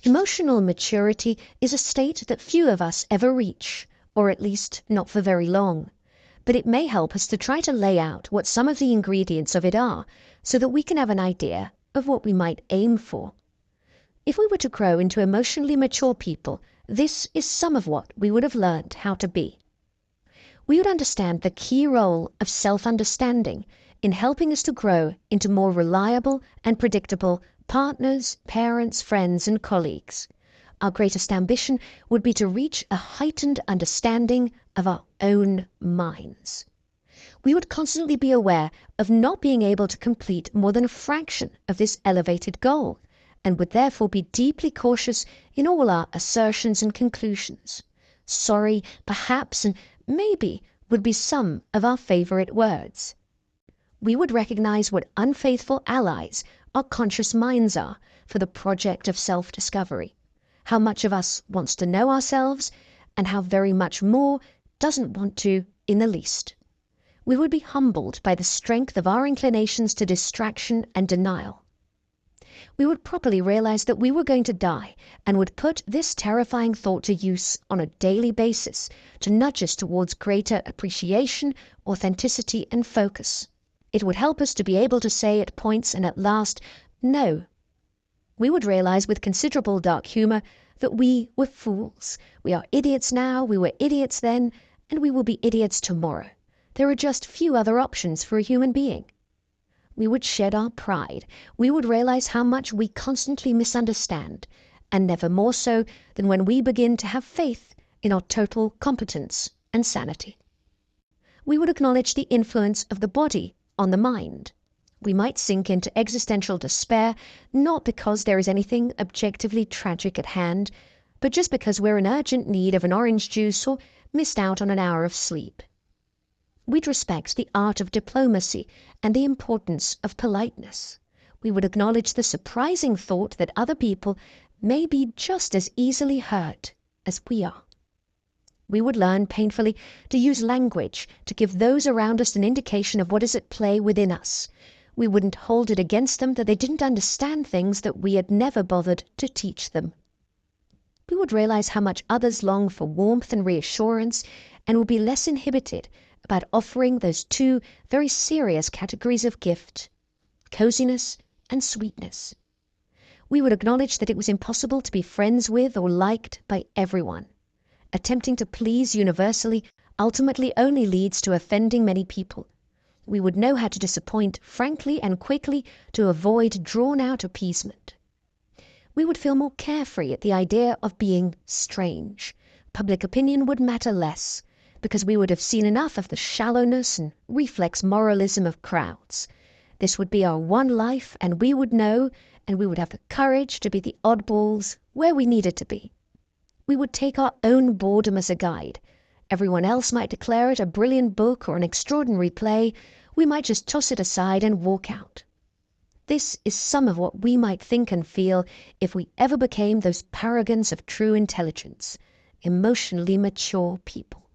Emotional maturity is a state that few of us ever reach, or at least not for very long. But it may help us to try to lay out what some of the ingredients of it are, so that we can have an idea of what we might aim for. If we were to grow into emotionally mature people, this is some of what we would have learned how to be. We would understand the key role of self-understanding in helping us to grow into more reliable and predictable partners, parents, friends, and colleagues. Our greatest ambition would be to reach a heightened understanding of our own minds. We would constantly be aware of not being able to complete more than a fraction of this elevated goal, and would therefore be deeply cautious in all our assertions and conclusions. Sorry, perhaps, and maybe would be some of our favorite words. We would recognize what unfaithful allies our conscious minds are for the project of self-discovery, how much of us wants to know ourselves, and how very much more doesn't want to in the least. We would be humbled by the strength of our inclinations to distraction and denial. We would properly realize that we were going to die and would put this terrifying thought to use on a daily basis to nudge us towards greater appreciation, authenticity, and focus. It would help us to be able to say at points and at last, no. We would realize with considerable dark humor that we were fools. We are idiots now, we were idiots then, and we will be idiots tomorrow. There are just few other options for a human being. We would shed our pride. We would realize how much we constantly misunderstand, and never more so than when we begin to have faith in our total competence and sanity. We would acknowledge the influence of the body on the mind. We might sink into existential despair, not because there is anything objectively tragic at hand, but just because we're in urgent need of an orange juice or missed out on an hour of sleep. We'd respect the art of diplomacy and the importance of politeness. We would acknowledge the surprising thought that other people may be just as easily hurt as we are. We would learn painfully to use language to give those around us an indication of what is at play within us. We wouldn't hold it against them that they didn't understand things that we had never bothered to teach them. We would realize how much others long for warmth and reassurance, and would be less inhibited about offering those two very serious categories of gift, coziness and sweetness. We would acknowledge that it was impossible to be friends with or liked by everyone. Attempting to please universally ultimately only leads to offending many people. We would know how to disappoint frankly and quickly to avoid drawn-out appeasement. We would feel more carefree at the idea of being strange. Public opinion would matter less, because we would have seen enough of the shallowness and reflex moralism of crowds. This would be our one life, and we would know, and we would have the courage to be the oddballs where we needed to be. We would take our own boredom as a guide. Everyone else might declare it a brilliant book or an extraordinary play. We might just toss it aside and walk out. This is some of what we might think and feel if we ever became those paragons of true intelligence, emotionally mature people.